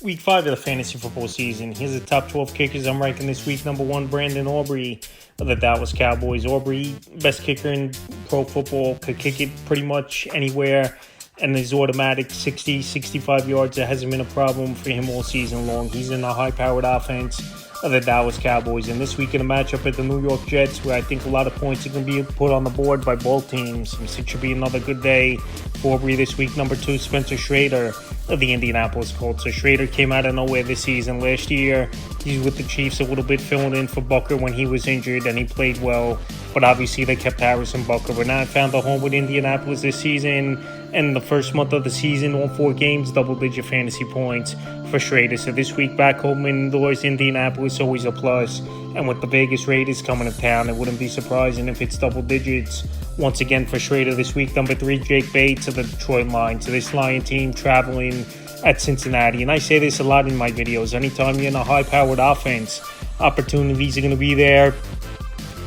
Week 5 of the fantasy football season. Here's the top 12 kickers I'm ranking this week. Number 1, Brandon Aubrey of the Dallas Cowboys. Aubrey, best kicker in pro football, could kick it pretty much anywhere, and his automatic 60, 65 yards, that hasn't been a problem for him all season long. He's in a high-powered offense of the Dallas Cowboys. And this week in a matchup at the New York Jets, where I think a lot of points are going to be put on the board by both teams. It should be another good day for Aubrey this week. Number 2, Spencer Schrader of the Indianapolis Colts. So Schrader came out of nowhere this season. Last year, he's with the Chiefs a little bit, filling in for Butker when he was injured, and he played well. But obviously, they kept Harrison Butker. But now found a home with Indianapolis this season. And the first month of the season, all 4 games, double-digit fantasy points for Schrader. So this week back home indoors, Indianapolis, always a plus. And with the Vegas Raiders coming to town, it wouldn't be surprising if it's double digits once again for Schrader this week. Number 3, Jake Bates of the Detroit Lions. So this Lion team traveling at Cincinnati. And I say this a lot in my videos. Anytime you're in a high-powered offense, opportunities are going to be there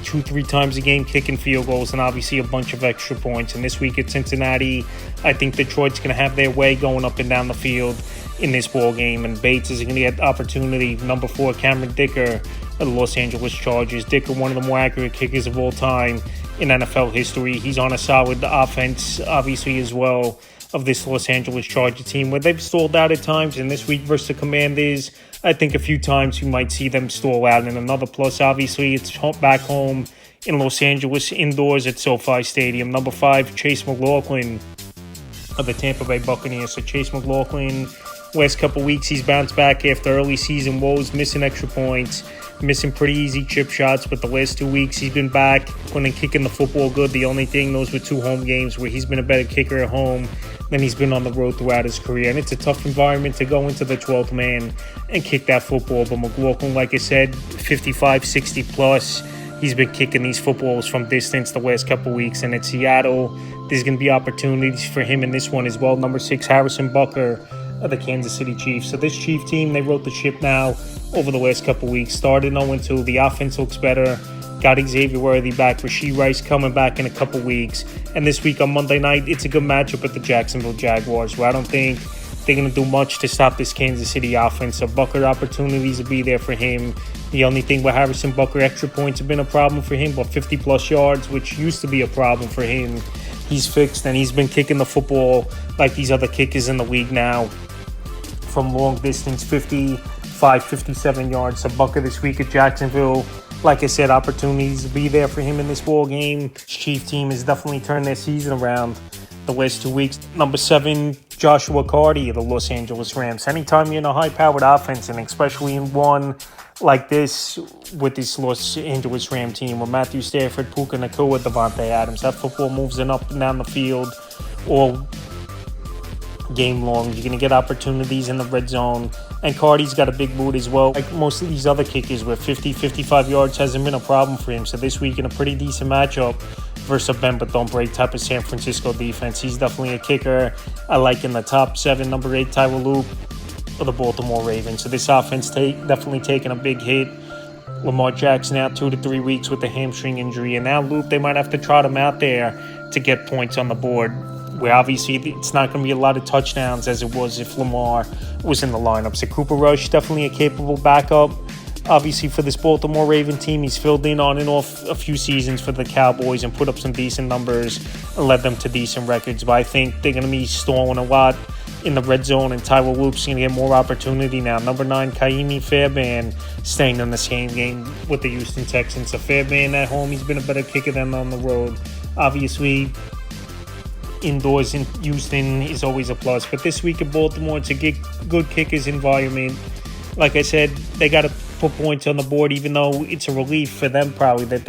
2-3 times a game, kicking field goals, and obviously a bunch of extra points. And this week at Cincinnati, I think Detroit's going to have their way going up and down the field in this ball game, and Bates is going to get opportunity. Number 4, Cameron Dicker of the Los Angeles Chargers. Dicker, one of the more accurate kickers of all time in NFL history. He's on a solid offense, obviously, as well, of this Los Angeles Charger team, where they've stalled out at times. And this week versus the Commanders, I think a few times you might see them stall out. And another plus, obviously, it's back home in Los Angeles, indoors at SoFi Stadium. Number 5, Chase McLaughlin of the Tampa Bay Buccaneers. So Chase McLaughlin, last couple weeks, he's bounced back after early season woes, missing extra points, missing pretty easy chip shots. But the last 2 weeks, he's been back when they're kicking the football good. The only thing, those were 2 home games where he's been a better kicker at home than he's been on the road throughout his career. And it's a tough environment to go into the 12th man and kick that football. But McLaughlin, like I said, 55, 60 plus. He's been kicking these footballs from distance the last couple weeks. And at Seattle, there's going to be opportunities for him in this one as well. Number 6, Harrison Butker of the Kansas City Chiefs. So this Chief team, they wrote the ship now over the last couple weeks. Started 0-2. The offense looks better. Got Xavier Worthy back. Rashee Rice coming back in a couple weeks. And this week on Monday night, it's a good matchup at the Jacksonville Jaguars, where I don't think they're going to do much to stop this Kansas City offense. So Butker, opportunities will be there for him. The only thing with Harrison Butker, extra points have been a problem for him, but 50-plus yards, which used to be a problem for him, he's fixed. And he's been kicking the football like these other kickers in the league now from long distance, 55, 57 yards. So Butker this week at Jacksonville, like I said, opportunities to be there for him in this ball game. Chief team has definitely turned their season around the last 2 weeks. Number 7, Joshua Carty of the Los Angeles Rams. Anytime you're in a high-powered offense, and especially in one like this with this Los Angeles Ram team with Matthew Stafford, Puka Nacua, Devontae Adams, that football moves in up and down the field all game long. You're going to get opportunities in the red zone. And Carty's got a big boot as well. Like most of these other kickers, where 50, 55 yards hasn't been a problem for him. So this week in a pretty decent matchup versus a bend but don't break type of San Francisco defense, he's definitely a kicker I like in the top 7. Number 8, Tyler Loop of the Baltimore Ravens. So this offense definitely taking a big hit. Lamar Jackson out 2 to 3 weeks with a hamstring injury. And now Loop, they might have to trot him out there to get points on the board, where obviously it's not going to be a lot of touchdowns as it was if Lamar was in the lineup. So Cooper Rush, definitely a capable backup. Obviously for this Baltimore Raven team, he's filled in on and off a few seasons for the Cowboys and put up some decent numbers and led them to decent records. But I think they're going to be stalling a lot in the red zone, and Tyler Loop's going to get more opportunity now. Number 9, Kaimi Fairbairn, staying in the same game with the Houston Texans. So Fairbairn at home, he's been a better kicker than on the road. Obviously, indoors in Houston is always a plus. But this week in Baltimore, it's a good kickers environment. Like I said, they got to put points on the board, even though it's a relief for them probably that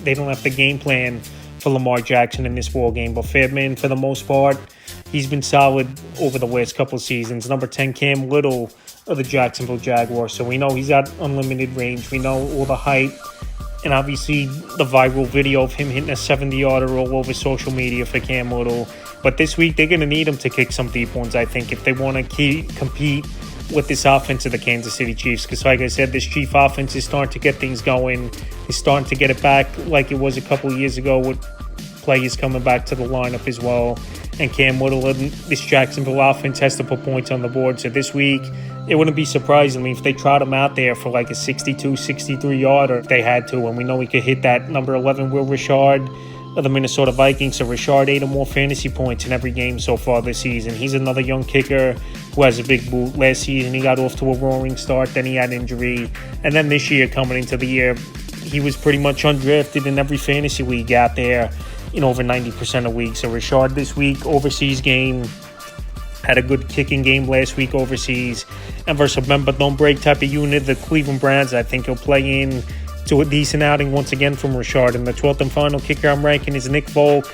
they don't have to game plan for Lamar Jackson in this ball game. But Fairbairn, for the most part, he's been solid over the last couple of seasons. Number 10, Cam Little of the Jacksonville Jaguars. So we know he's got unlimited range. We know all the hype. And obviously the viral video of him hitting a 70-yarder all over social media for Cam Little. But this week they're going to need him to kick some deep ones, I think, if they want to compete with this offense of the Kansas City Chiefs. Because like I said, this Chief offense is starting to get things going. He's starting to get it back like it was a couple of years ago with players coming back to the lineup as well. and Cam Whittle and this Jacksonville offense has to put points on the board. So this week, it wouldn't be surprising if they trot him out there for like a 62, 63-yarder if they had to. And we know he could hit that number 11 Will Richard of the Minnesota Vikings. So Richard 8 or more fantasy points in every game so far this season. He's another young kicker who has a big boot. Last season, he got off to a roaring start. Then he had injury. And then this year, coming into the year, he was pretty much undrafted in every fantasy league out there in over 90% of weeks. So Richard this week, overseas game, had a good kicking game last week overseas. And versus a bend don't break type of unit, the Cleveland Browns, I think he'll play in to a decent outing once again from Richard. And the 12th and final kicker I'm ranking is Nick Folk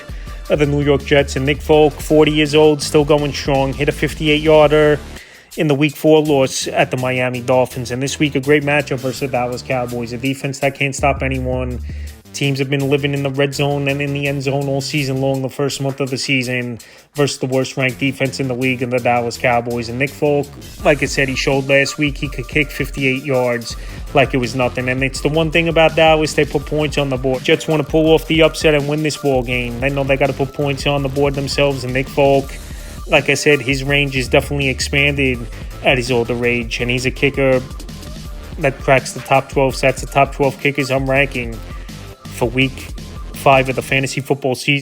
of the New York Jets. And Nick Folk, 40 years old, still going strong, hit a 58-yarder in the Week 4 loss at the Miami Dolphins. And this week, a great matchup versus the Dallas Cowboys, a defense that can't stop anyone. Teams have been living in the red zone and in the end zone all season long, the first month of the season, versus the worst-ranked defense in the league in the Dallas Cowboys. And Nick Folk, like I said, he showed last week he could kick 58 yards like it was nothing. And it's the one thing about Dallas, they put points on the board. Jets want to pull off the upset and win this ball game. They know they got to put points on the board themselves. And Nick Folk, like I said, his range is definitely expanded at his older age. And he's a kicker that cracks the top 12 sets, the top 12 kickers I'm ranking for Week 5 of the fantasy football season.